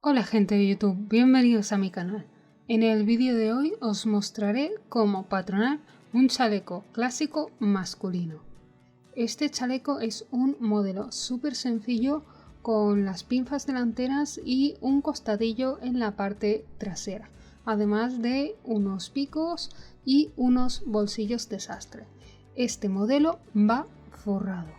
Hola gente de YouTube, bienvenidos a mi canal. En el vídeo de hoy os mostraré cómo patronar un chaleco clásico masculino. Este chaleco es un modelo súper sencillo con las pinzas delanteras y un costadillo en la parte trasera, además de unos picos y unos bolsillos de sastre. Este modelo va forrado,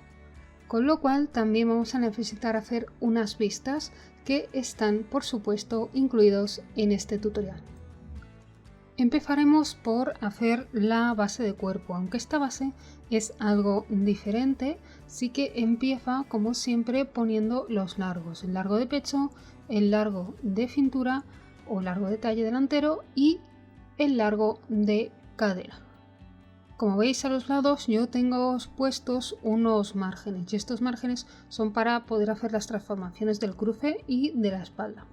con lo cual también vamos a necesitar hacer unas vistas que están por supuesto incluidos en este tutorial. Empezaremos por hacer la base de cuerpo, aunque esta base es algo diferente, sí que empieza como siempre poniendo los largos, el largo de pecho, el largo de cintura o largo de talle delantero y el largo de cadera. Como veis a los lados yo tengo puestos unos márgenes y estos márgenes son para poder hacer las transformaciones del cruce y de la espalda.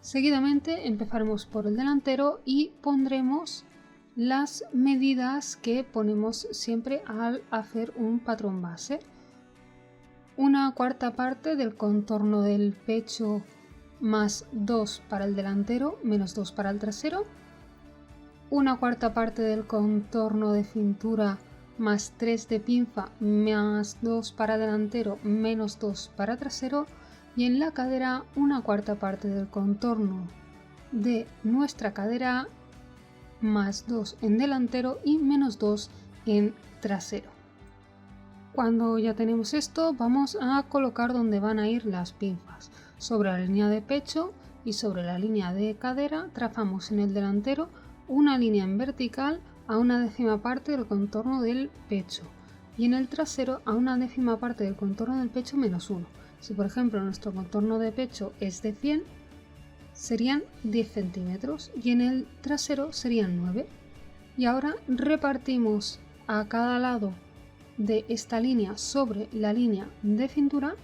Seguidamente empezaremos por el delantero y pondremos las medidas que ponemos siempre al hacer un patrón base. Una cuarta parte del contorno del pecho más 2 para el delantero menos 2 para el trasero. Una cuarta parte del contorno de cintura más 3 de pinza más 2 para delantero menos 2 para trasero, y en la cadera una cuarta parte del contorno de nuestra cadera más 2 en delantero y menos 2 en trasero. Cuando ya tenemos esto, vamos a colocar donde van a ir las pinzas. Sobre la línea de pecho y sobre la línea de cadera trazamos en el delantero una línea en vertical a una décima parte del contorno del pecho y en el trasero a una décima parte del contorno del pecho menos 1. Si por ejemplo nuestro contorno de pecho es de 100, serían 10 centímetros y en el trasero serían 9. Y ahora repartimos a cada lado de esta línea sobre la línea de cintura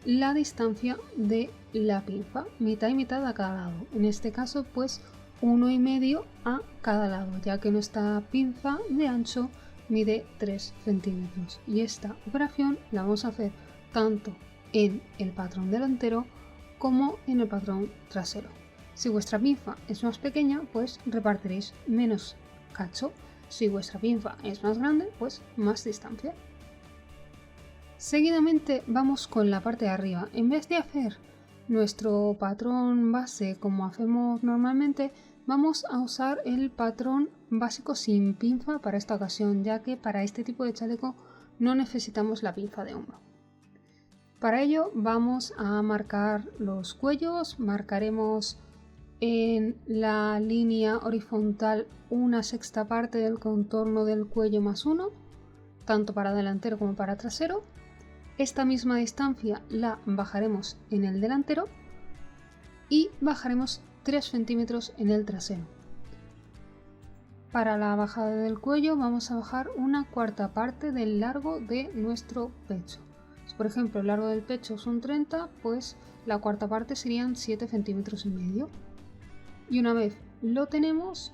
la distancia de la pinza, mitad y mitad a cada lado. En este caso pues 1,5 a cada lado, ya que nuestra pinza de ancho mide 3 centímetros. Y esta operación la vamos a hacer tanto en el patrón delantero como en el patrón trasero. Si vuestra pinza es más pequeña, pues repartiréis menos cacho. Si vuestra pinza es más grande, pues más distancia. Seguidamente vamos con la parte de arriba. En vez de hacer nuestro patrón base como hacemos normalmente, vamos a usar el patrón básico sin pinza para esta ocasión, ya que para este tipo de chaleco no necesitamos la pinza de hombro. Para ello vamos a marcar los cuellos, marcaremos en la línea horizontal una sexta parte del contorno del cuello más 1, tanto para delantero como para trasero. Esta misma distancia la bajaremos en el delantero y bajaremos 3 centímetros en el trasero. Para la bajada del cuello vamos a bajar una cuarta parte del largo de nuestro pecho. Si por ejemplo el largo del pecho son 30, pues la cuarta parte serían 7,5 centímetros. Y una vez lo tenemos,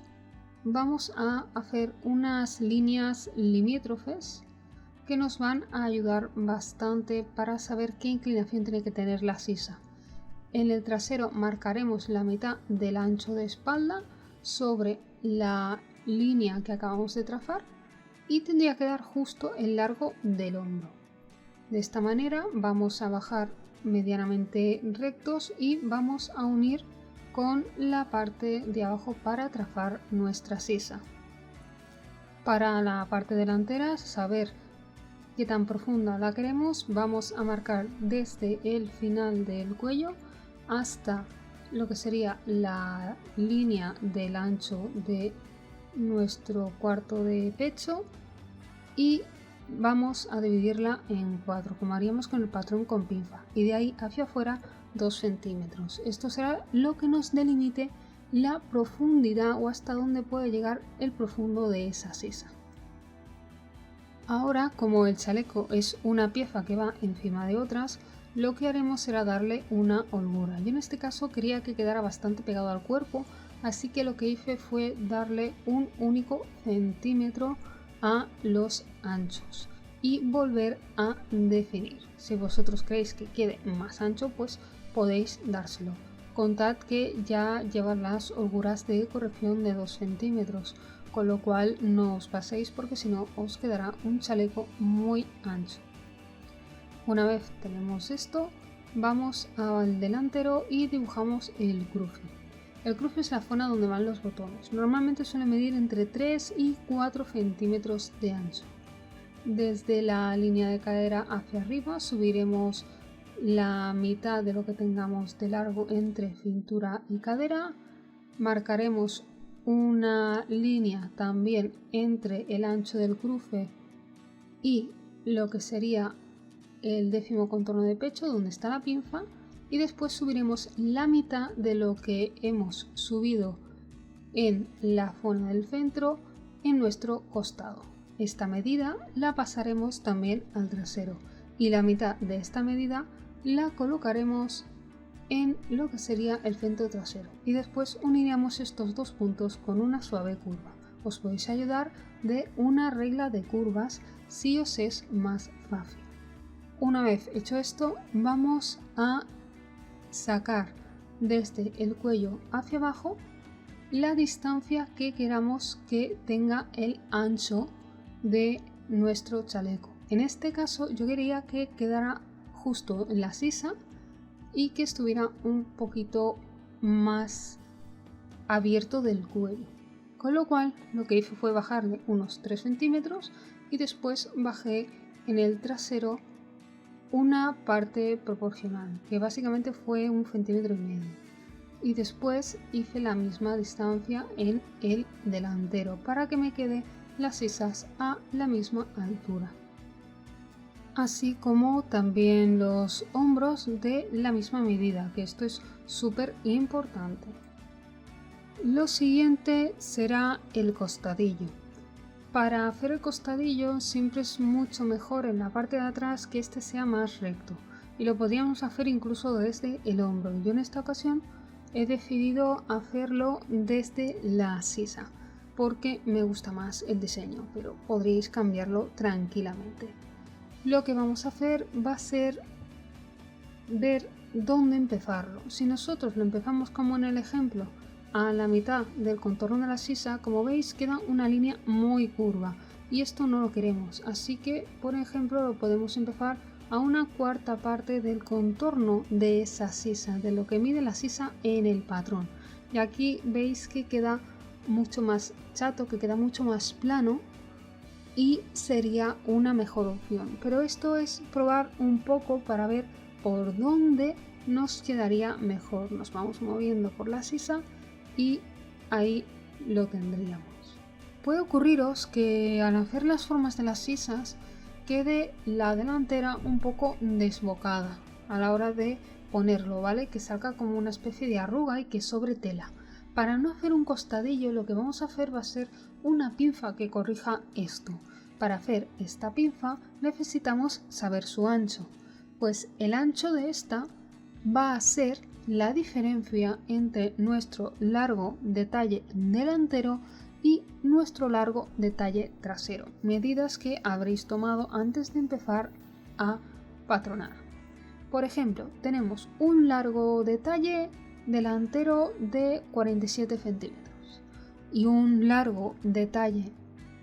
vamos a hacer unas líneas limítrofes que nos van a ayudar bastante para saber qué inclinación tiene que tener la sisa. En el trasero marcaremos la mitad del ancho de espalda sobre la línea que acabamos de trazar y tendría que dar justo el largo del hombro. De esta manera vamos a bajar medianamente rectos y vamos a unir con la parte de abajo para trazar nuestra sisa. Para la parte delantera, saber qué tan profunda la queremos, vamos a marcar desde el final del cuello hasta lo que sería la línea del ancho de nuestro cuarto de pecho y vamos a dividirla en 4 como haríamos con el patrón con pinza, y de ahí hacia afuera 2 centímetros. Esto será lo que nos delimite la profundidad o hasta dónde puede llegar el profundo de esa sisa. Ahora, como el chaleco es una pieza que va encima de otras, lo que haremos será darle una holgura. Yo en este caso quería que quedara bastante pegado al cuerpo, así que lo que hice fue darle un único centímetro a los anchos y volver a definir. Si vosotros queréis que quede más ancho, pues podéis dárselo. Contad que ya lleva las holguras de corrección de 2 centímetros, con lo cual no os paséis porque si no os quedará un chaleco muy ancho. Una vez tenemos esto, vamos al delantero y dibujamos el cruce. El cruce es la zona donde van los botones. Normalmente suele medir entre 3 y 4 centímetros de ancho. Desde la línea de cadera hacia arriba subiremos la mitad de lo que tengamos de largo entre cintura y cadera. Marcaremos una línea también entre el ancho del cruce y lo que sería el 10º contorno de pecho donde está la pinza, y después subiremos la mitad de lo que hemos subido en la zona del centro en nuestro costado. Esta medida la pasaremos también al trasero y la mitad de esta medida la colocaremos en lo que sería el centro trasero, y después uniremos estos dos puntos con una suave curva. Os podéis ayudar de una regla de curvas si os es más fácil. Una vez hecho esto, vamos a sacar desde el cuello hacia abajo la distancia que queramos que tenga el ancho de nuestro chaleco. En este caso yo quería que quedara justo en la sisa y que estuviera un poquito más abierto del cuello, con lo cual lo que hice fue bajarle unos 3 centímetros y después bajé en el trasero una parte proporcional, que básicamente fue 1,5 centímetros, y después hice la misma distancia en el delantero para que me quede las sisas a la misma altura, así como también los hombros de la misma medida, que esto es súper importante. Lo siguiente será el costadillo. Para hacer el costadillo siempre es mucho mejor en la parte de atrás que este sea más recto, y lo podríamos hacer incluso desde el hombro. Yo en esta ocasión he decidido hacerlo desde la sisa porque me gusta más el diseño, pero podríais cambiarlo tranquilamente. Lo que vamos a hacer va a ser ver dónde empezarlo. Si nosotros lo empezamos como en el ejemplo a la mitad del contorno de la sisa, como veis queda una línea muy curva y esto no lo queremos, así que por ejemplo lo podemos empezar a una cuarta parte del contorno de esa sisa, de lo que mide la sisa en el patrón, y aquí veis que queda mucho más chato, que queda mucho más plano y sería una mejor opción, pero esto es probar un poco para ver por dónde nos quedaría mejor. Nos vamos moviendo por la sisa y ahí lo tendríamos. Puede ocurriros que al hacer las formas de las sisas quede la delantera un poco desbocada a la hora de ponerlo, ¿vale? Que salga como una especie de arruga y que sobre tela. Para no hacer un costadillo, lo que vamos a hacer va a ser una pinza que corrija esto. Para hacer esta pinza necesitamos saber su ancho, pues el ancho de esta va a ser la diferencia entre nuestro largo de talle delantero y nuestro largo de talle trasero, medidas que habréis tomado antes de empezar a patronar. Por ejemplo, tenemos un largo de talle delantero de 47 centímetros y un largo de talle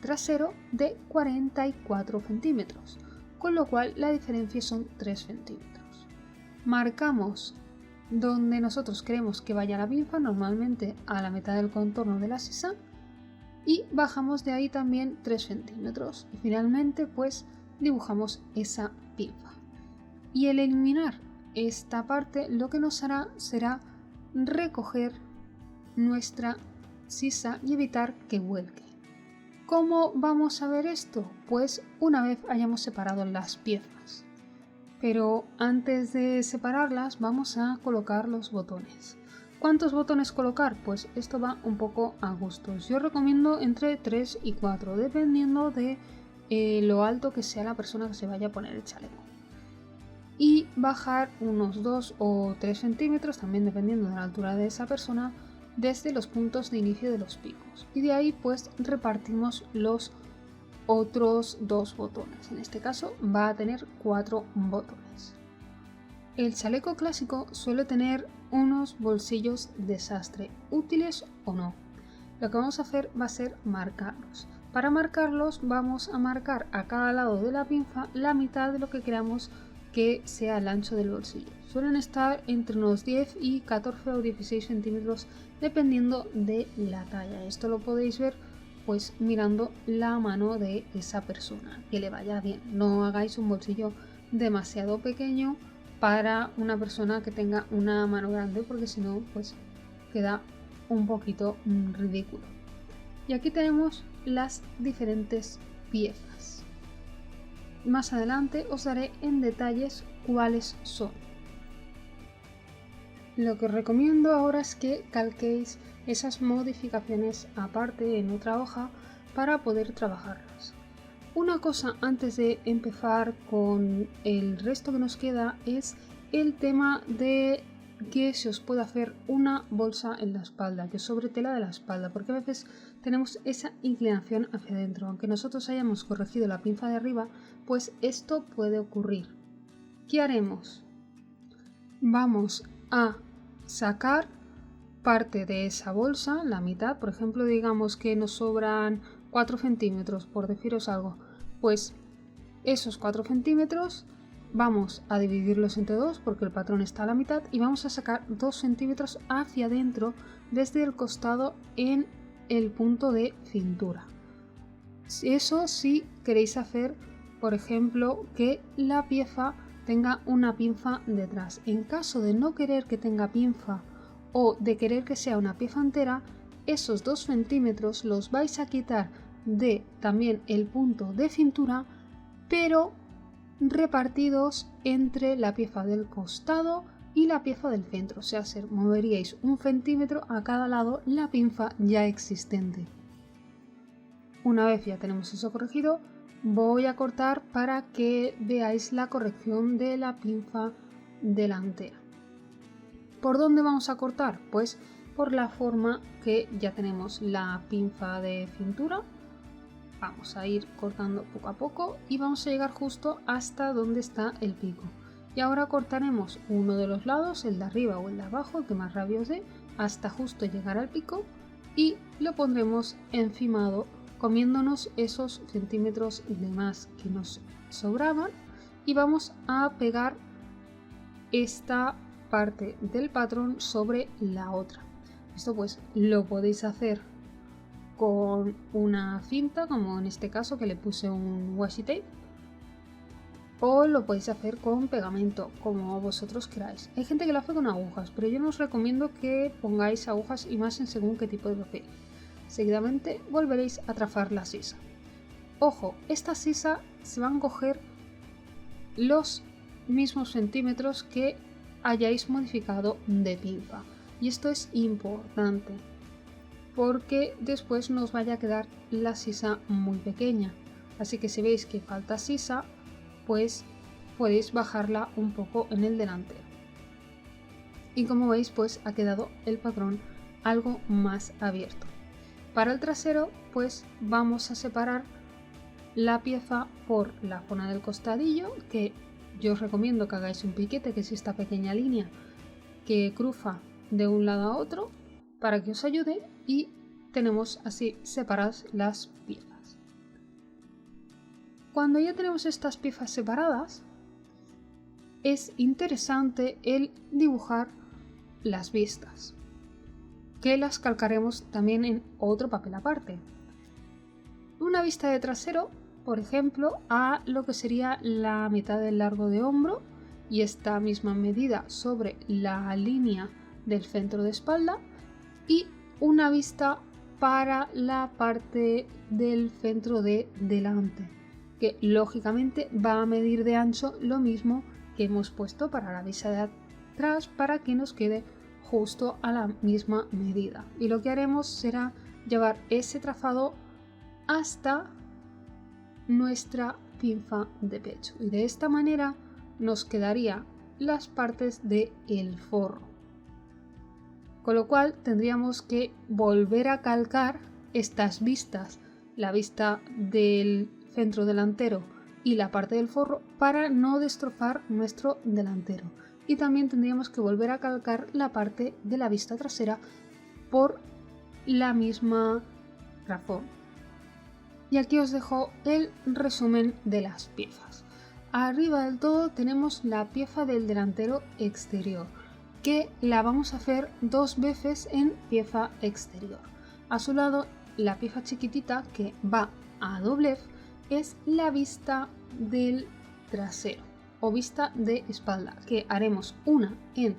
trasero de 44 centímetros, con lo cual la diferencia son 3 centímetros. Marcamos donde nosotros queremos que vaya la pinza, normalmente a la mitad del contorno de la sisa, y bajamos de ahí también 3 centímetros y finalmente pues dibujamos esa pinza. Y el eliminar esta parte lo que nos hará será recoger nuestra sisa y evitar que vuelque. ¿Cómo vamos a ver esto? Pues una vez hayamos separado las piezas. Pero antes de separarlas vamos a colocar los botones. ¿Cuántos botones colocar? Pues esto va un poco a gustos. Yo recomiendo entre 3 y 4, dependiendo de lo alto que sea la persona que se vaya a poner el chaleco. Y bajar unos 2 o 3 centímetros, también dependiendo de la altura de esa persona, desde los puntos de inicio de los picos. Y de ahí pues repartimos los otros 2 botones. En este caso va a tener 4 botones. El chaleco clásico suele tener unos bolsillos desastre, útiles o no. Lo que vamos a hacer va a ser marcarlos. Para marcarlos vamos a marcar a cada lado de la pinza la mitad de lo que queramos que sea el ancho del bolsillo. Suelen estar entre unos 10 y 14 o 16 centímetros dependiendo de la talla. Esto lo podéis ver pues mirando la mano de esa persona, que le vaya bien. No hagáis un bolsillo demasiado pequeño para una persona que tenga una mano grande, porque si no pues queda un poquito ridículo. Y aquí tenemos las diferentes piezas. Más adelante os daré en detalles cuáles son. Lo que os recomiendo ahora es que calquéis esas modificaciones aparte en otra hoja para poder trabajarlas. Una cosa antes de empezar con el resto que nos queda es el tema de que se os puede hacer una bolsa en la espalda, que sobre tela de la espalda, porque a veces tenemos esa inclinación hacia adentro. Aunque nosotros hayamos corregido la pinza de arriba, pues esto puede ocurrir. ¿Qué haremos? Vamos a sacar parte de esa bolsa, la mitad, por ejemplo, digamos que nos sobran 4 centímetros, por deciros algo, pues esos 4 centímetros vamos a dividirlos entre 2 porque el patrón está a la mitad y vamos a sacar 2 centímetros hacia adentro desde el costado en el punto de cintura. Eso si queréis hacer, por ejemplo, que la pieza tenga una pinza detrás. En caso de no querer que tenga pinza o de querer que sea una pieza entera, esos 2 centímetros los vais a quitar de también el punto de cintura, pero repartidos entre la pieza del costado y la pieza del centro, o sea, moveríais 1 centímetro a cada lado la pinza ya existente. Una vez ya tenemos eso corregido, voy a cortar para que veáis la corrección de la pinza delantera. ¿Por dónde vamos a cortar? Pues por la forma que ya tenemos la pinza de cintura. Vamos a ir cortando poco a poco y vamos a llegar justo hasta donde está el pico. Y ahora cortaremos uno de los lados, el de arriba o el de abajo, el que más rabia os dé, hasta justo llegar al pico y lo pondremos encimado, comiéndonos esos centímetros de más que nos sobraban, y vamos a pegar esta parte del patrón sobre la otra. Esto pues lo podéis hacer con una cinta, como en este caso que le puse un washi tape, o lo podéis hacer con pegamento, como vosotros queráis. Hay gente que lo hace con agujas, pero yo no os recomiendo que pongáis agujas, y más en según qué tipo de papel. Seguidamente volveréis a trazar la sisa. Ojo, esta sisa se van a coger los mismos centímetros que hayáis modificado de pinza, y esto es importante porque después no os vaya a quedar la sisa muy pequeña. Así que si veis que falta sisa, pues podéis bajarla un poco en el delantero. Y como veis, pues ha quedado el patrón algo más abierto. Para el trasero, pues vamos a separar la pieza por la zona del costadillo, que yo os recomiendo que hagáis un piquete, que es esta pequeña línea que cruza de un lado a otro, para que os ayude, y tenemos así separadas las piezas. Cuando ya tenemos estas piezas separadas, es interesante el dibujar las vistas, que las calcaremos también en otro papel aparte. Una vista de trasero, por ejemplo, a lo que sería la mitad del largo de hombro y esta misma medida sobre la línea del centro de espalda, y una vista para la parte del centro de delante, que lógicamente va a medir de ancho lo mismo que hemos puesto para la vista de atrás, para que nos quede justo a la misma medida. Y lo que haremos será llevar ese trazado hasta nuestra pinza de pecho, y de esta manera nos quedaría las partes del forro, con lo cual tendríamos que volver a calcar estas vistas, la vista del centro delantero y la parte del forro, para no destrozar nuestro delantero. y también tendríamos que volver a calcar la parte de la vista trasera por la misma razón. Y aquí os dejo el resumen de las piezas. Arriba del todo tenemos la pieza del delantero exterior, que la vamos a hacer 2 veces en pieza exterior. A su lado, la pieza chiquitita que va a doblez es la vista del trasero o vista de espalda, que haremos una en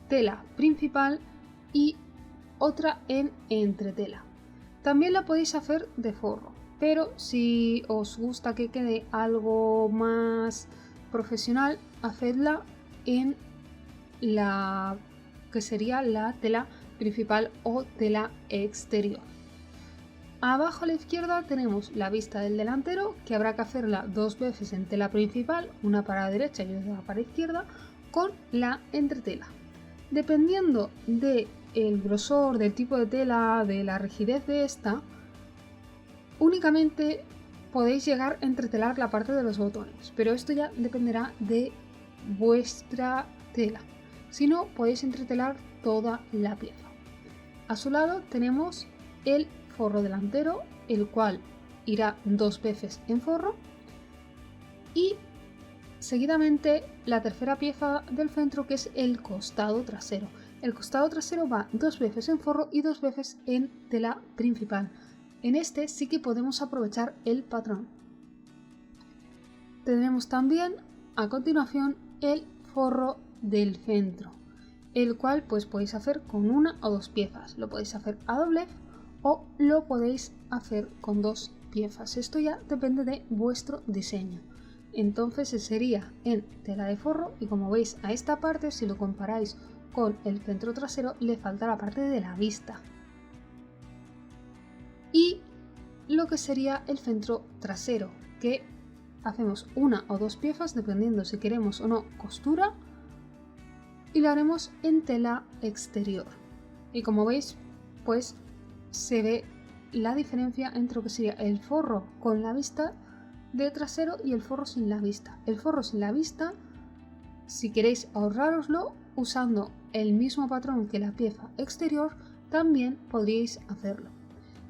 tela principal y otra en entretela. También la podéis hacer de forro, pero si os gusta que quede algo más profesional, hacedla en la que sería la tela principal o tela exterior. Abajo a la izquierda tenemos la vista del delantero, que habrá que hacerla 2 veces en tela principal, una para la derecha y otra para la izquierda, con la entretela. Dependiendo del grosor, del tipo de tela, de la rigidez de esta, únicamente podéis llegar a entretelar la parte de los botones, pero esto ya dependerá de vuestra tela. Si no, podéis entretelar toda la pieza. A su lado tenemos el forro delantero, el cual irá 2 veces en forro, y seguidamente la tercera pieza del centro, que es el costado trasero. El costado trasero va 2 veces en forro y 2 veces en tela principal. En este sí que podemos aprovechar el patrón. Tenemos también a continuación el forro del centro, el cual pues podéis hacer con 1 o 2 piezas. Lo podéis hacer a doblez o lo podéis hacer con 2 piezas. Esto ya depende de vuestro diseño. Entonces sería en tela de forro, y como veis a esta parte, si lo comparáis con el centro trasero, le falta la parte de la vista. Y lo que sería el centro trasero, que hacemos 1 o 2 piezas dependiendo si queremos o no costura, y lo haremos en tela exterior. Y como veis, pues se ve la diferencia entre lo que sería el forro con la vista de trasero y el forro sin la vista. El forro sin la vista, si queréis ahorrároslo usando el mismo patrón que la pieza exterior, también podríais hacerlo.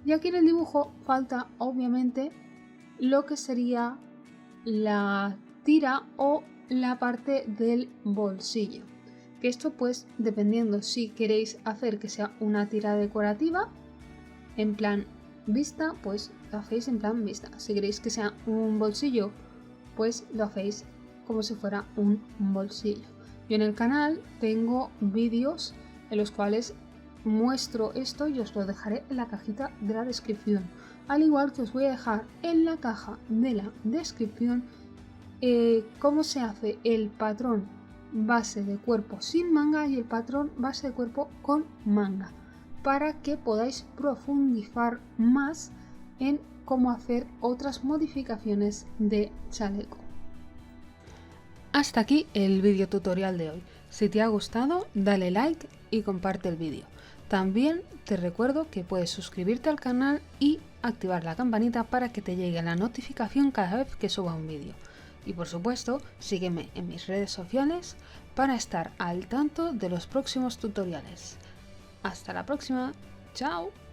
Y aquí en el dibujo falta obviamente lo que sería la tira o la parte del bolsillo, que esto pues dependiendo si queréis hacer que sea una tira decorativa en plan vista, pues lo hacéis en plan vista. Si queréis que sea un bolsillo, pues lo hacéis como si fuera un bolsillo. Yo en el canal tengo vídeos en los cuales muestro esto y os lo dejaré en la cajita de la descripción, al igual que os voy a dejar en la caja de la descripción cómo se hace el patrón base de cuerpo sin manga y el patrón base de cuerpo con manga, para que podáis profundizar más en cómo hacer otras modificaciones de chaleco. Hasta aquí el vídeo tutorial de hoy. Si te ha gustado, dale like y comparte el vídeo. También te recuerdo que puedes suscribirte al canal y activar la campanita para que te llegue la notificación cada vez que suba un vídeo. Y por supuesto, sígueme en mis redes sociales para estar al tanto de los próximos tutoriales. Hasta la próxima. ¡Chao!